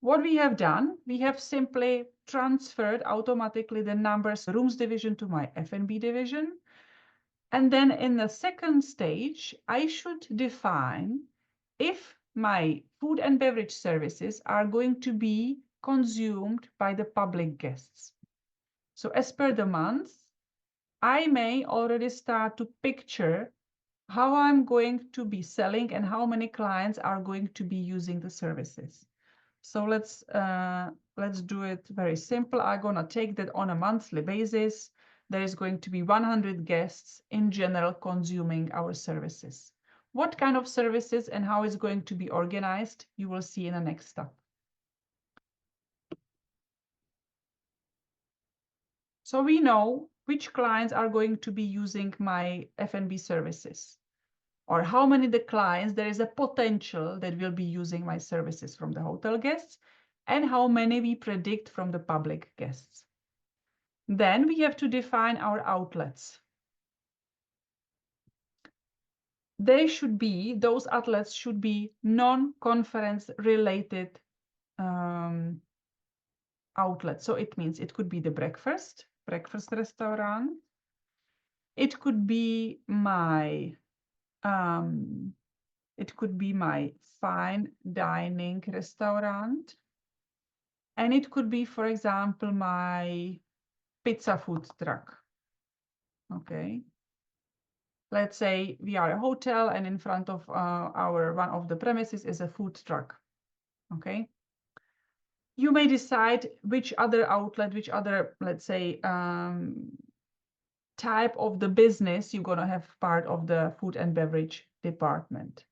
What we have done, we have simply transferred automatically the numbers rooms division to my F&B division. And then in the second stage, I should define if my food and beverage services are going to be consumed by the public guests. So as per the month, I may already start to picture how I'm going to be selling and how many clients are going to be using the services. So let's do it very simple. I'm gonna take that on a monthly basis. There is going to be 100 guests in general consuming our services. What kind of services and how it's going to be organized, you will see in the next step. So we know which clients are going to be using my F&B services, or how many the clients there is a potential that will be using my services from the hotel guests, and how many we predict from the public guests. Then we have to define our outlets. Those outlets should be non-conference related outlets. So it means it could be the breakfast restaurant. It could be my fine dining restaurant. And it could be, for example, my pizza food truck. Okay. Let's say we are a hotel and in front of one of the premises is a food truck. Okay. You may decide which other outlet, which other, let's say, type of the business you're going to have part of the food and beverage department.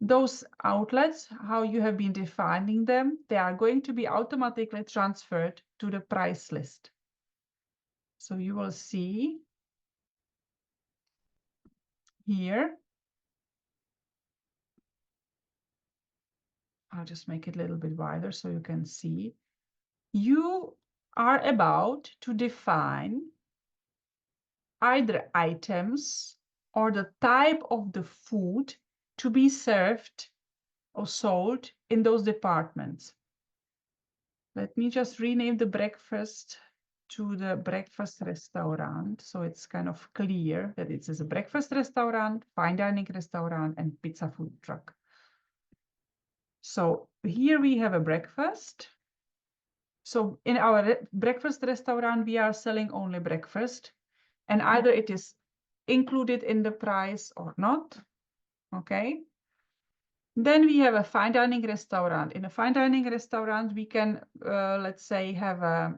Those outlets, how you have been defining them, they are going to be automatically transferred to the price list. So you will see here, I'll just make it a little bit wider so you can see. You are about to define either items or the type of the food to be served or sold in those departments. Let me just rename the breakfast to the breakfast restaurant, so it's kind of clear that it is a breakfast restaurant, fine dining restaurant, and pizza food truck. So here we have a breakfast. So in our breakfast restaurant, we are selling only breakfast, and either it is included in the price or not. Okay. Then we have a fine dining restaurant. In a fine dining restaurant, we can, let's say, have a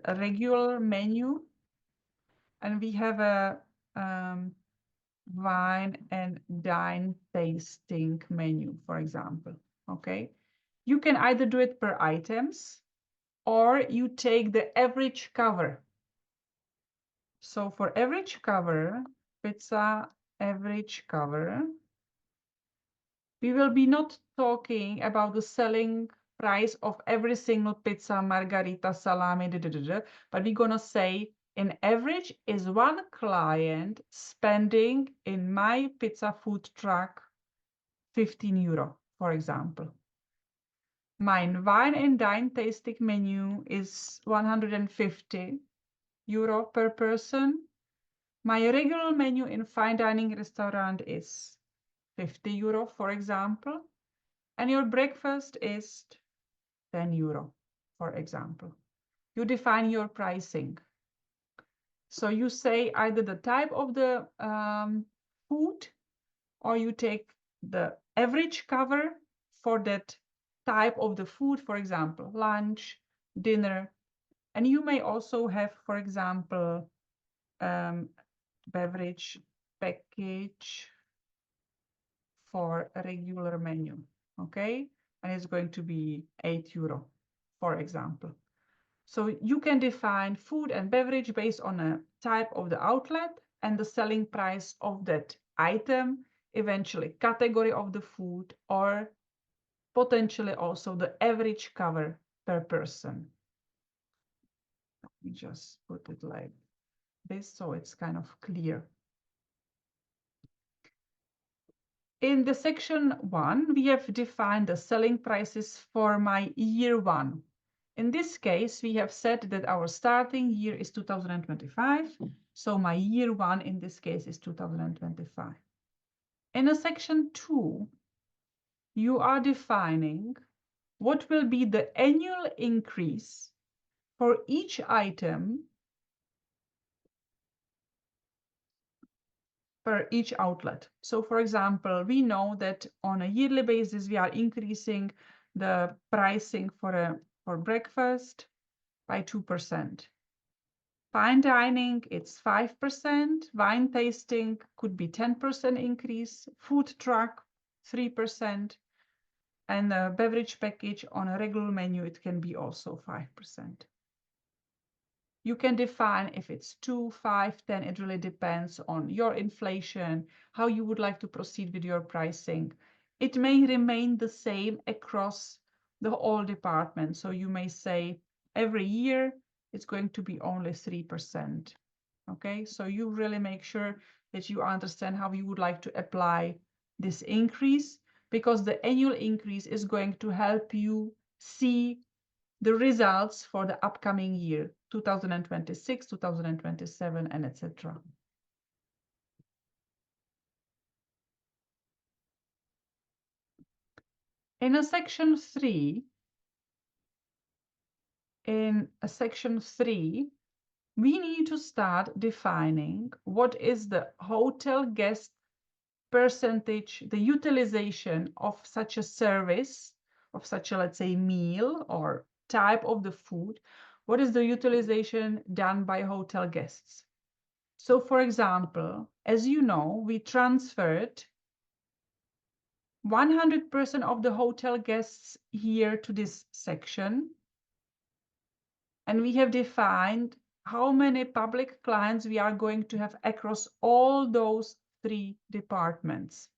regular menu, and we have a wine and dine tasting menu, for example. Okay. You can either do it per items, or you take the average cover. So for average cover, pizza average cover, we will be not talking about the selling price of every single pizza, margarita, salami, but we're gonna say in average is one client spending in my pizza food truck 15 euro, for example. My wine and dine tasting menu is 150 euro per person. My regular menu in fine dining restaurant is 50 euro, for example, and your breakfast is 10 euro, for example. You define your pricing. So you say either the type of the food, or you take the average cover for that type of the food, for example, lunch, dinner, and you may also have, for example, beverage package for a regular menu, okay? And it's going to be 8 euro, for example. So you can define food and beverage based on a type of the outlet and the selling price of that item, eventually category of the food, or potentially also the average cover per person. Let me just put it like this so it's kind of clear. In the section 1, we have defined the selling prices for my year 1. In this case, we have said that our starting year is 2025. So my year 1 in this case is 2025. In a section 2, you are defining what will be the annual increase for each item per each outlet. So for example, we know that on a yearly basis, we are increasing the pricing for breakfast by 2%. Fine dining, it's 5%. Wine tasting could be 10% increase. Food truck, 3%. And a beverage package on a regular menu, it can be also 5%. You can define if it's 2, 5, 10. It really depends on your inflation, how you would like to proceed with your pricing. It may remain the same across the whole department. So you may say every year it's going to be only 3%. Okay, so you really make sure that you understand how you would like to apply this increase, because the annual increase is going to help you see the results for the upcoming year, 2026, 2027, and etc. In a section 3, we need to start defining what is the hotel guest percentage, the utilization of such a service, of such a, let's say, meal or type of the food. What is the utilization done by hotel guests? So for example, as you know, we transferred 100% of the hotel guests here to this section. And we have defined how many public clients we are going to have across all those 3 departments.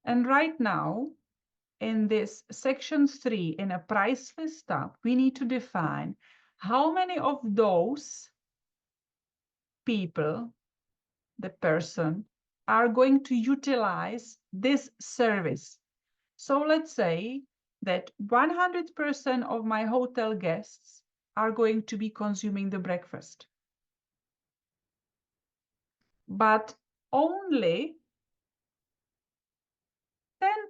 And right now, in this section 3, in a price list up, we need to define how many of those people, the person, are going to utilize this service. So let's say that 100% of my hotel guests are going to be consuming the breakfast. But only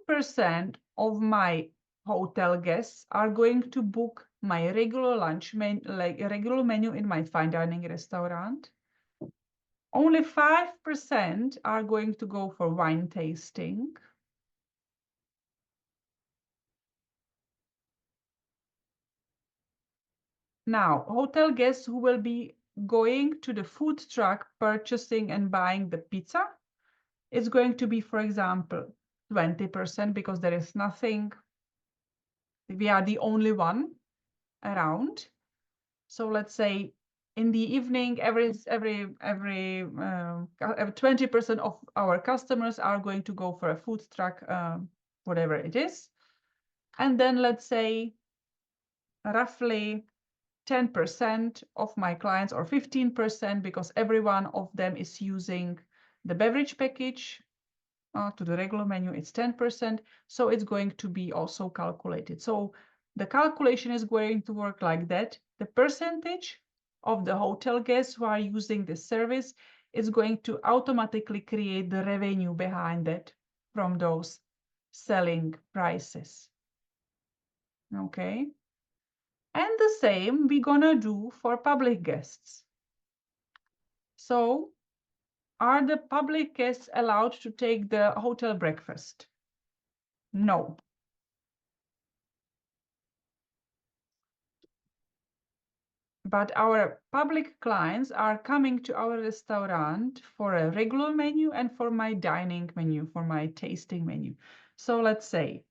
10% of my hotel guests are going to book my regular lunch menu, like a regular menu in my fine dining restaurant. Only 5% are going to go for wine tasting. Now, hotel guests who will be going to the food truck, purchasing and buying the pizza, it's going to be, for example, 20%, because there is nothing, we are the only one around. So let's say in the evening, every 20% of our customers are going to go for a food truck, whatever it is. And then let's say roughly 10% of my clients, or 15%, because every one of them is using the beverage package to the regular menu, it's 10%. So it's going to be also calculated. So the calculation is going to work like that. The percentage of the hotel guests who are using this service is going to automatically create the revenue behind it from those selling prices. Okay. And the same we're gonna do for public guests. So, are the public guests allowed to take the hotel breakfast? No. But our public clients are coming to our restaurant for a regular menu and for my dining menu, for my tasting menu. So let's say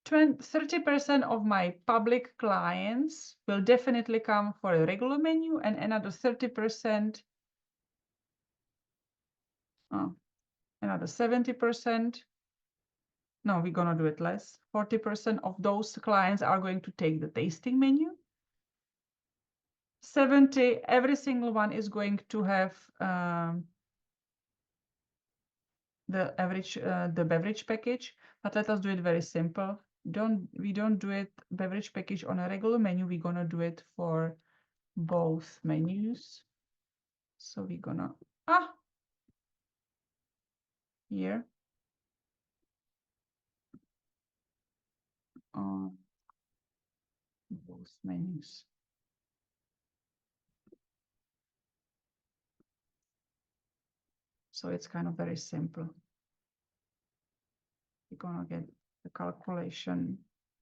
30% of my public clients will definitely come for a regular menu, and another 30%, another 70%. No, we're gonna do it less. 40% of those clients are going to take the tasting menu. 70, every single one is going to have the average, the beverage package, but let us do it very simple. We don't do it beverage package on a regular menu. We're gonna do it for both menus. So we're gonna, here on both menus. So it's kind of very simple. We're gonna get the calculation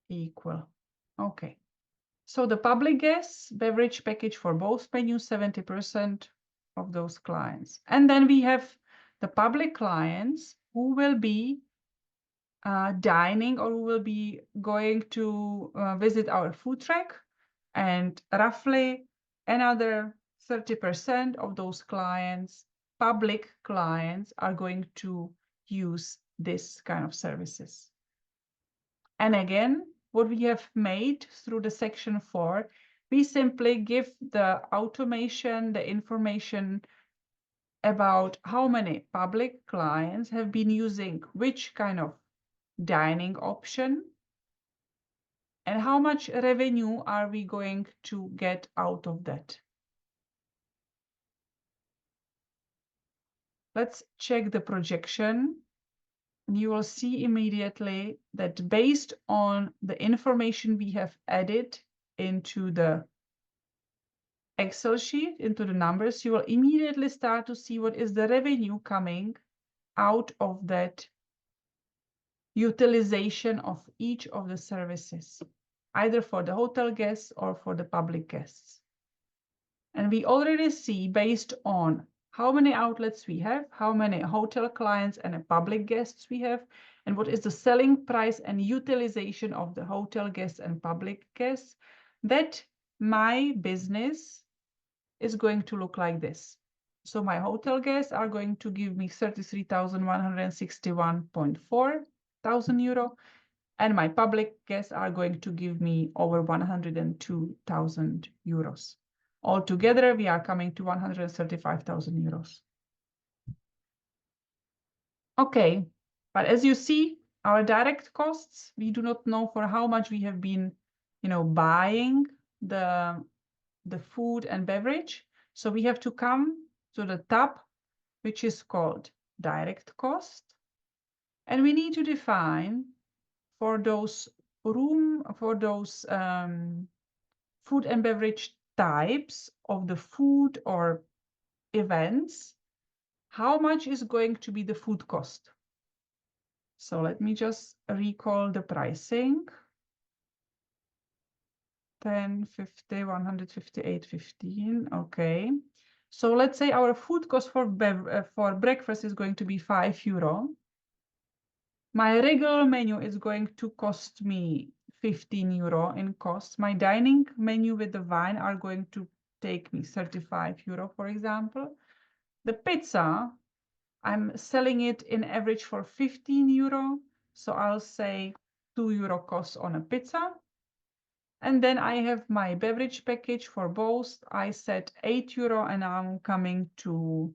equal. Okay. So the public gas beverage package for both menus, 70% of those clients. And then we have the public clients who will be dining or who will be going to visit our food truck, and roughly another 30% of those clients, public clients, are going to use this kind of services. And again, what we have made through the section 4, we simply give the automation, the information about how many public clients have been using which kind of dining option and how much revenue are we going to get out of that. Let's check the projection. You will see immediately that based on the information we have added into the Excel sheet, into the numbers, you will immediately start to see what is the revenue coming out of that utilization of each of the services, either for the hotel guests or for the public guests. And we already see, based on how many outlets we have, how many hotel clients and public guests we have, and what is the selling price and utilization of the hotel guests and public guests, that my business is going to look like this. So my hotel guests are going to give me 33,161.4 thousand euro, and my public guests are going to give me over 102,000 euros. Altogether, we are coming to 135,000 euros. Okay, but as you see, our direct costs, we do not know for how much we have been, buying the food and beverage. So we have to come to the tab, which is called direct cost. And we need to define for those food and beverage types of the food or events, how much is going to be the food cost. So let me just recall the pricing. 10, 50, 158, 15. Okay. So let's say our food cost for breakfast is going to be €5. My regular menu is going to cost me €15 in cost. My dining menu with the wine are going to take me €35, for example. The pizza, I'm selling it in average for €15. So I'll say €2 cost on a pizza. And then I have my beverage package for both. I set €8 and I'm coming to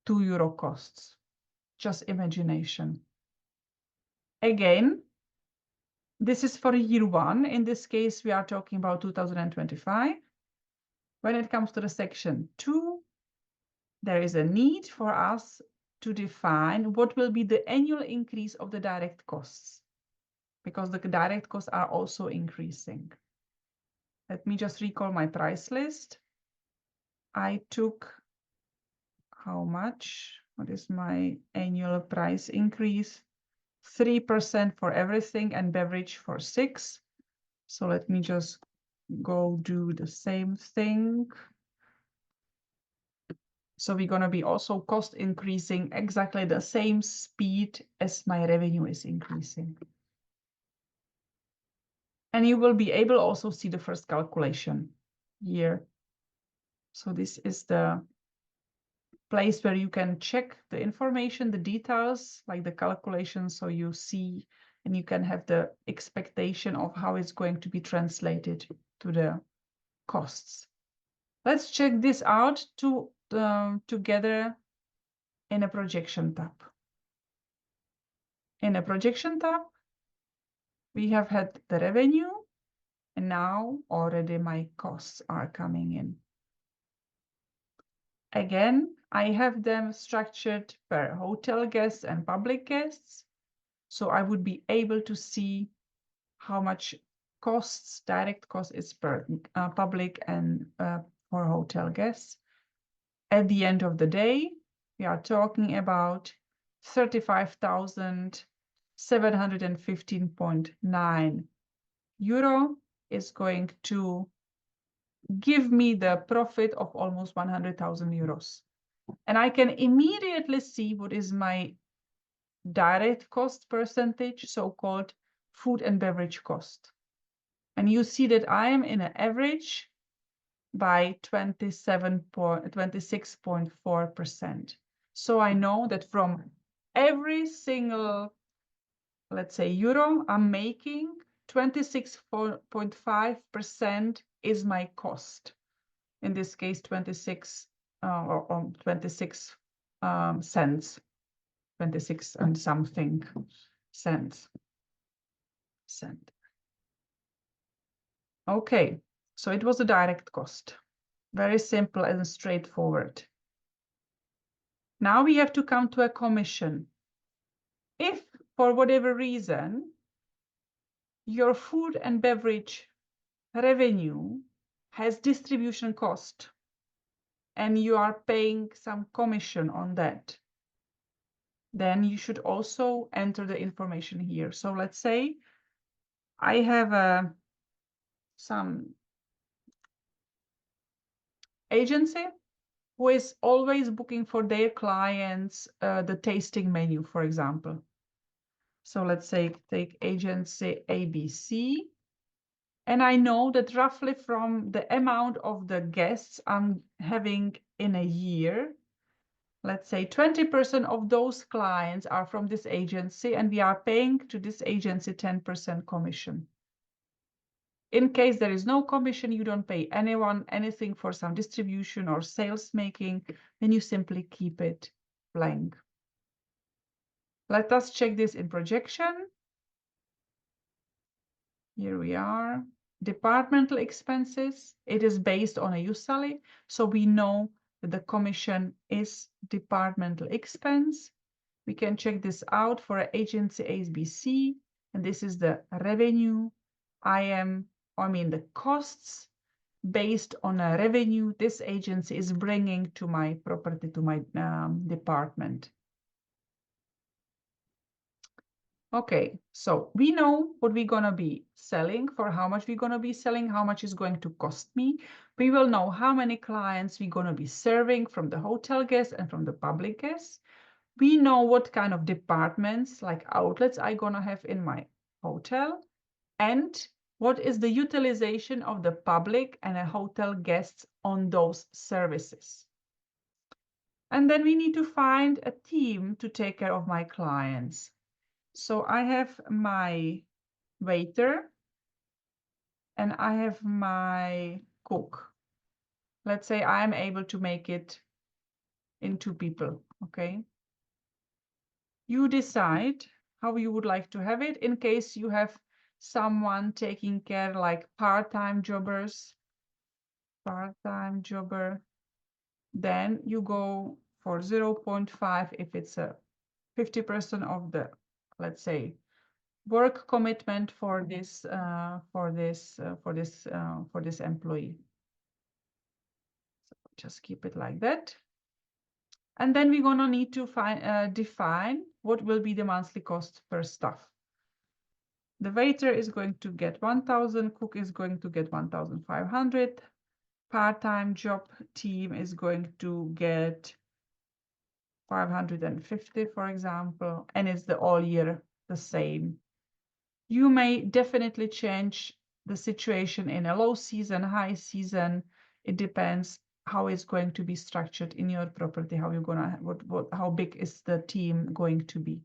€2 costs. Just imagination. Again, this is for year 1. In this case, we are talking about 2025. When it comes to the section 2, there is a need for us to define what will be the annual increase of the direct costs, because the direct costs are also increasing. Let me just recall my price list. I took how much? What is my annual price increase? 3% for everything and beverage for 6%. So let me just go do the same thing. So we're going to be also cost increasing exactly the same speed as my revenue is increasing. And you will be able also see the first calculation here. So this is the place where you can check the information, the details, like the calculation, so you see and you can have the expectation of how it's going to be translated to the costs. Let's check this out together in a projection tab. In a projection tab, we have had the revenue, and now already my costs are coming in. Again, I have them structured per hotel guests and public guests. So I would be able to see how much costs, direct cost is per public and for hotel guests. At the end of the day, we are talking about 35,715.9 euro is going to give me the profit of almost 100,000 euros. And I can immediately see what is my direct cost percentage, so-called food and beverage cost. And you see that I am in an average by 26.4%. So I know that from every single, let's say, euro I'm making, 26.5% is my cost. In this case, 26 or 26 cents, 26 and something cents. Okay, so it was a direct cost. Very simple and straightforward. Now we have to come to a commission. If, for whatever reason, your food and beverage revenue has distribution cost and you are paying some commission on that, then you should also enter the information here. So let's say I have some agency who is always booking for their clients the tasting menu, for example. So let's say take agency ABC. And I know that roughly from the amount of the guests I'm having in a year, let's say 20% of those clients are from this agency, and we are paying to this agency 10% commission. In case there is no commission, you don't pay anyone anything for some distribution or sales making, then you simply keep it blank. Let us check this in projection. Here we are. Departmental expenses. It is based on a USALI, so we know that the commission is departmental expense. We can check this out for agency ABC, and this is the revenue. The costs based on a revenue this agency is bringing to my property, to my department. Okay, so we know what we're gonna be selling, for how much we're gonna be selling, how much is going to cost me. We will know how many clients we're gonna be serving from the hotel guests and from the public guests. We know what kind of departments, like outlets, I'm gonna have in my hotel, and what is the utilization of the public and a hotel guests on those services. And then we need to find a team to take care of my clients. So I have my waiter and I have my cook. Let's say I'm able to make it in 2 people, okay? You decide how you would like to have it. In case you have someone taking care, like part-time jobber, then you go for 0.5 if it's a 50% of the, let's say, work commitment for this employee. So just keep it like that. And then we're gonna need to define what will be the monthly cost per staff. The waiter is going to get 1,000, cook is going to get 1,500, part-time job team is going to get 550, for example, and it's the all year the same. You may definitely change the situation in a low season, high season. It depends how it's going to be structured in your property, how you're gonna, how big is the team going to be.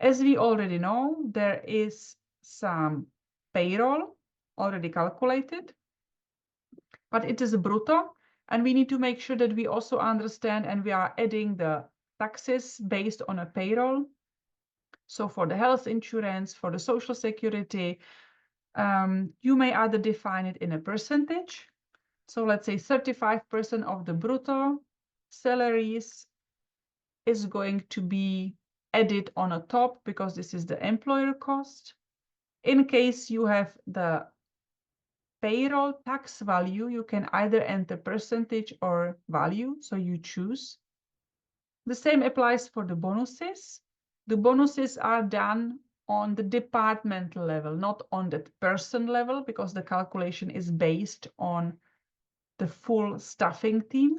As we already know, there is some payroll already calculated, but it is a brutto, and we need to make sure that we also understand and we are adding the taxes based on a payroll. So for the health insurance, for the social security, you may either define it in a percentage. So let's say 35% of the brutto salaries is going to be added on a top because this is the employer cost. In case you have the payroll tax value, you can either enter percentage or value, so you choose. The same applies for the bonuses. The bonuses are done on the departmental level, not on the person level, because the calculation is based on the full staffing team.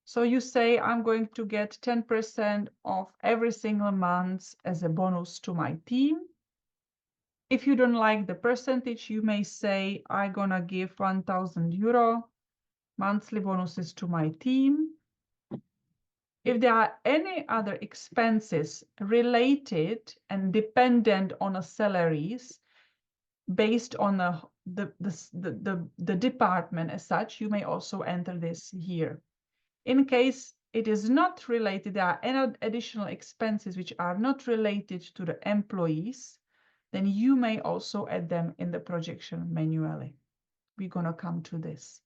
So you say, I'm going to get 10% of every single month as a bonus to my team. If you don't like the percentage, you may say, I'm gonna give 1,000 euro monthly bonuses to my team. If there are any other expenses related and dependent on a salaries based on the department as such, you may also enter this here. In case it is not related, there are any additional expenses which are not related to the employees, then you may also add them in the projection manually. We're gonna come to this.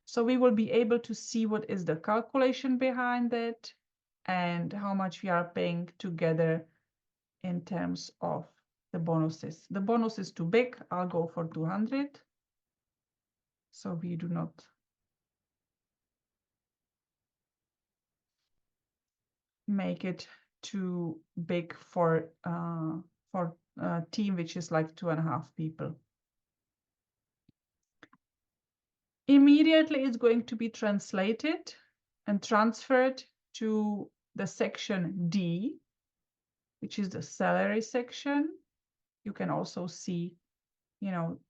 So we will be able to see what is the calculation behind it and how much we are paying together in terms of the bonuses. The bonus is too big, I'll go for 200. So we do not make it too big for a team which is like 2.5 people. Immediately it's going to be translated and transferred to the section D, which is the salary section. You can also see, you know,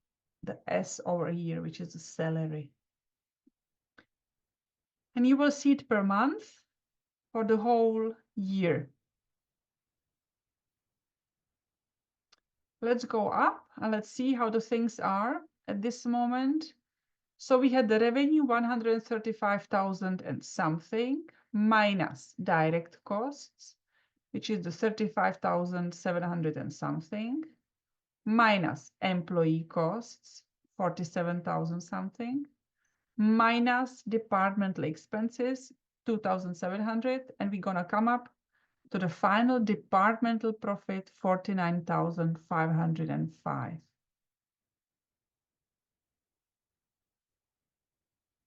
the S over here, which is the salary. And you will see it per month for the whole year. Let's go up and let's see how the things are at this moment. So we had the revenue 135,000 and something minus direct costs, which is the 35,700 and something, minus employee costs, 47,000 something, minus departmental expenses, 2,700, and we're gonna come up to the final departmental profit, 49,505.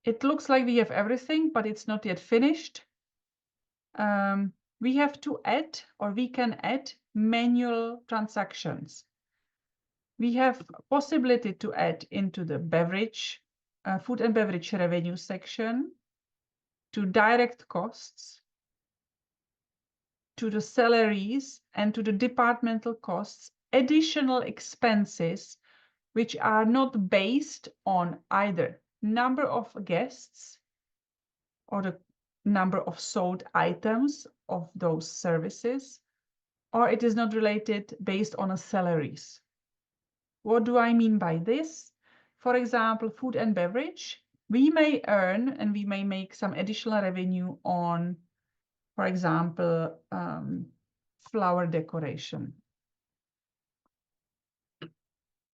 It looks like we have everything, but it's not yet finished. We have to add, or we can add manual transactions. We have possibility to add into the beverage, food and beverage revenue section, to direct costs, to the salaries, and to the departmental costs, additional expenses which are not based on either number of guests or the number of sold items of those services, or it is not related based on a salaries. What do I mean by this? For example, food and beverage, we may earn and we may make some additional revenue on, for example, flower decoration.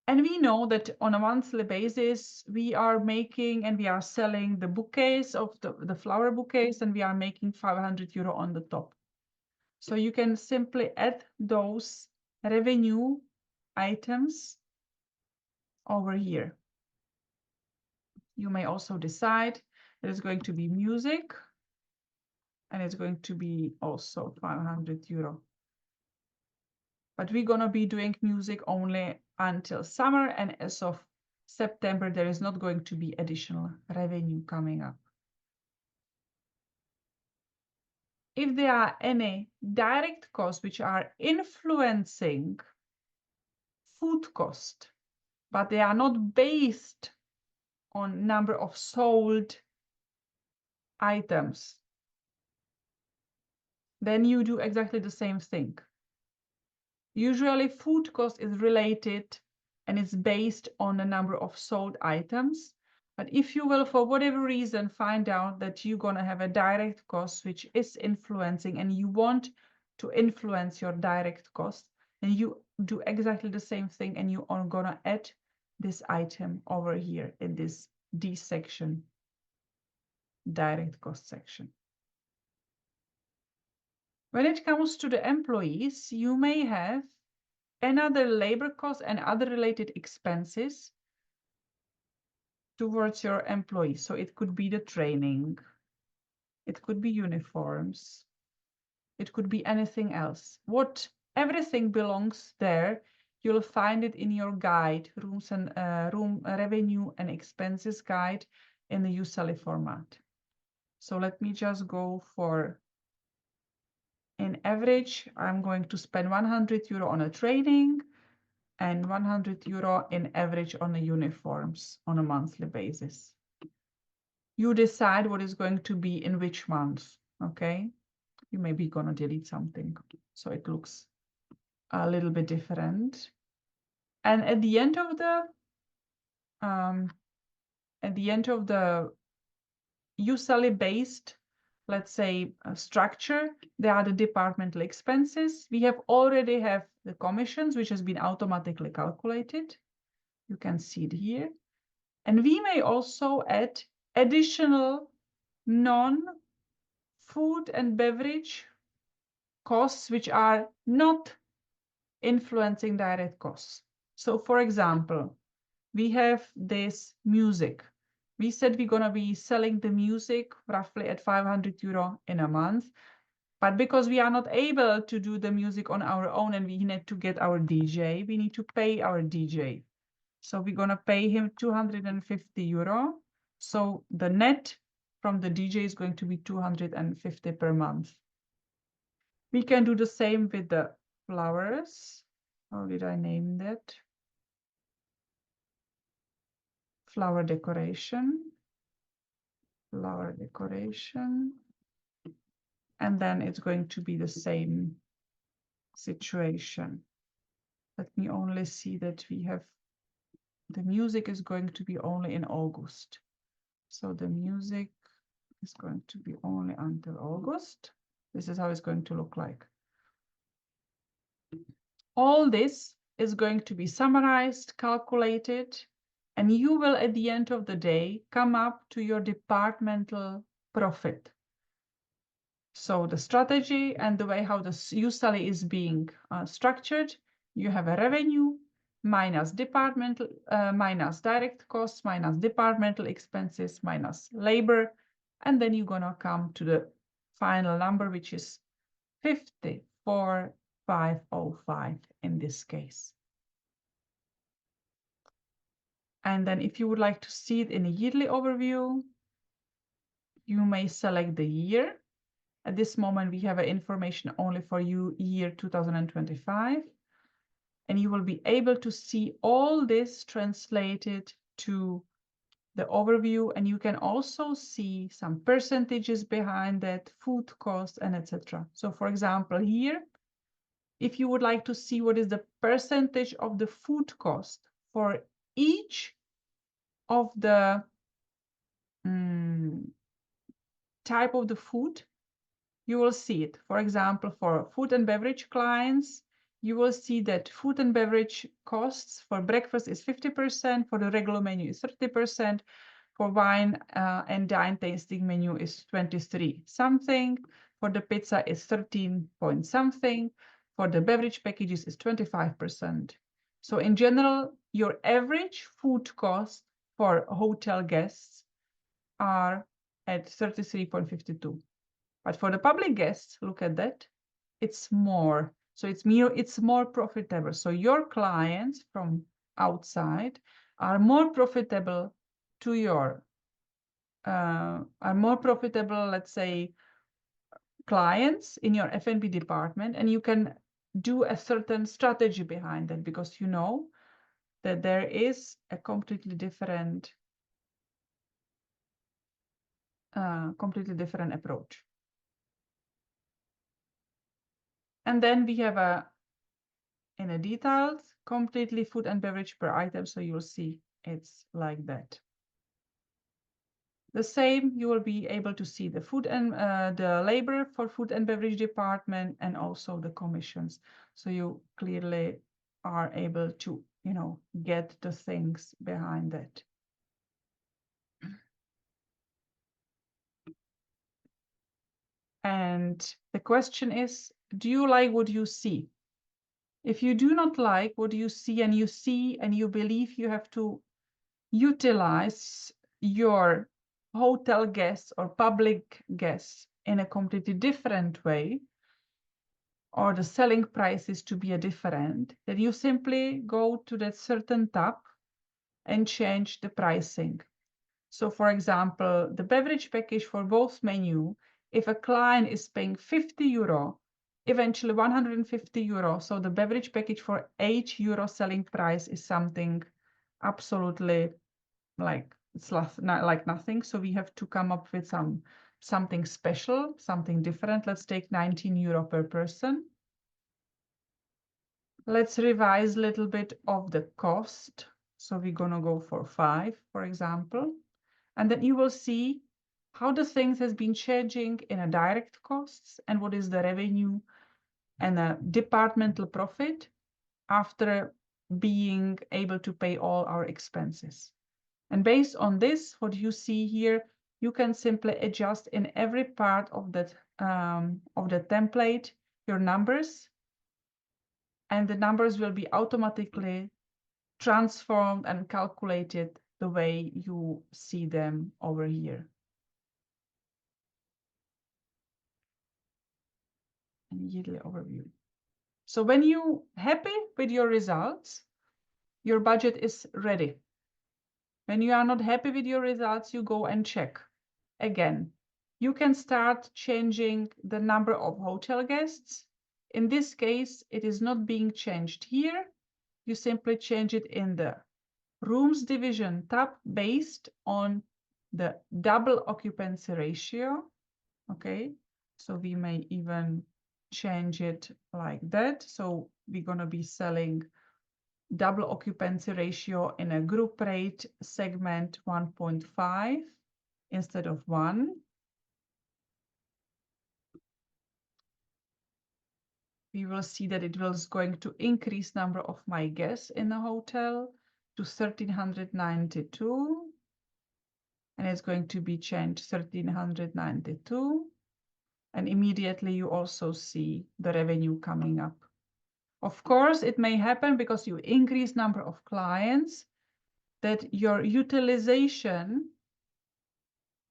And we know that on a monthly basis, we are making and we are selling the bouquets of the flower bouquets, and we are making 500 euro on the top. So you can simply add those revenue items over here. You may also decide that it's going to be music, and it's going to be also 500 euro. But we're gonna be doing music only until summer, and as of September, there is not going to be additional revenue coming up. If there are any direct costs which are influencing food cost, but they are not based on number of sold items, then you do exactly the same thing. Usually food cost is related and it's based on the number of sold items. But if you will, for whatever reason, find out that you're gonna have a direct cost which is influencing and you want to influence your direct cost, then you do exactly the same thing, and you are gonna add this item over here in this D section, direct cost section. When it comes to the employees, you may have another labor cost and other related expenses towards your employees. So it could be the training, it could be uniforms, it could be anything else. Everything belongs there. You'll find it in your guide, room revenue and expenses guide in the USALI format. So let me just go for, in average, I'm going to spend 100 euro on a training and 100 euro in average on the uniforms on a monthly basis. You decide what is going to be in which month, okay? You may be gonna delete something, so it looks a little bit different. And at the end of the USALI based, let's say, structure, there are the departmental expenses. We already have the commissions, which has been automatically calculated. You can see it here. And we may also add additional non-food and beverage costs, which are not influencing direct costs. So for example, we have this music. We said we're gonna be selling the music roughly at 500 euro in a month, but because we are not able to do the music on our own and we need to get our DJ, we need to pay our DJ. So we're gonna pay him 250 euro. So the net from the DJ is going to be 250 per month. We can do the same with the flowers. How did I name that? Flower decoration. Flower decoration. And then it's going to be the same situation. Let me only see that we have, the music is going to be only in August. So the music is going to be only until August. This is how it's going to look like. All this is going to be summarized, calculated, and you will, at the end of the day, come up to your departmental profit. So the strategy and the way how the USALI is being structured, you have a revenue minus departmental, minus direct costs, minus departmental expenses, minus labor, and then you're gonna come to the final number, which is 54,505 in this case. And then if you would like to see it in a yearly overview, you may select the year. At this moment, we have information only for you year 2025. And you will be able to see all this translated to the overview. And you can also see some percentages behind that, food costs, and etc. So for example, here, if you would like to see what is the percentage of the food cost for each of the type of the food, you will see it. For example, for food and beverage clients, you will see that food and beverage costs for breakfast is 50%, for the regular menu is 30%, for wine and dine tasting menu is 23 something, for the pizza is 13 point something, for the beverage packages is 25%. So in general, your average food cost for hotel guests are at 33.52. But for the public guests, look at that, it's more. So it's more profitable. So your clients from outside are more profitable to your, let's say, clients in your F&B department, and you can do a certain strategy behind that because you know that there is a completely different approach. And then we have in a detailed, completely food and beverage per item. So you'll see it's like that. The same, you will be able to see the food and the labor for food and beverage department and also the commissions. So you clearly are able to, you know, get the things behind it. And the question is, do you like what you see? If you do not like what you see and you believe you have to utilize your hotel guests or public guests in a completely different way, or the selling prices to be a different, then you simply go to that certain tab and change the pricing. So for example, the beverage package for both menu, if a client is paying 50 euro, eventually 150 euro, so the beverage package for 8 euro selling price is something absolutely like it's like nothing. So we have to come up with something special, something different. Let's take 19 euro per person. Let's revise a little bit of the cost. So we're gonna go for 5, for example. And then you will see how the things has been changing in a direct costs and what is the revenue and a departmental profit after being able to pay all our expenses. And based on this, what you see here, you can simply adjust in every part of that of the template your numbers, and the numbers will be automatically transformed and calculated the way you see them over here. And yearly overview. So when you're happy with your results, your budget is ready. When you are not happy with your results, you go and check. Again, you can start changing the number of hotel guests. In this case, it is not being changed here. You simply change it in the rooms division tab based on the double occupancy ratio. Okay, so we may even change it like that. So we're going to be selling double occupancy ratio in a group rate segment 1.5 instead of 1. We will see that it was going to increase number of my guests in the hotel to 1,392. And it's going to be changed 1,392. And immediately you also see the revenue coming up. Of course, it may happen because you increase number of clients that your utilization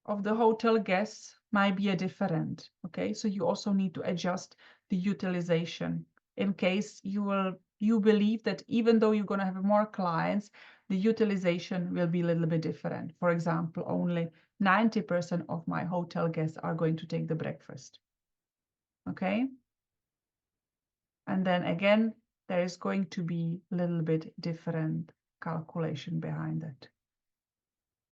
of the hotel guests might be a different. Okay, so you also need to adjust the utilization in case you believe that even though you're going to have more clients, the utilization will be a little bit different. For example, only 90% of my hotel guests are going to take the breakfast. Okay. And then again, there is going to be a little bit different calculation behind it.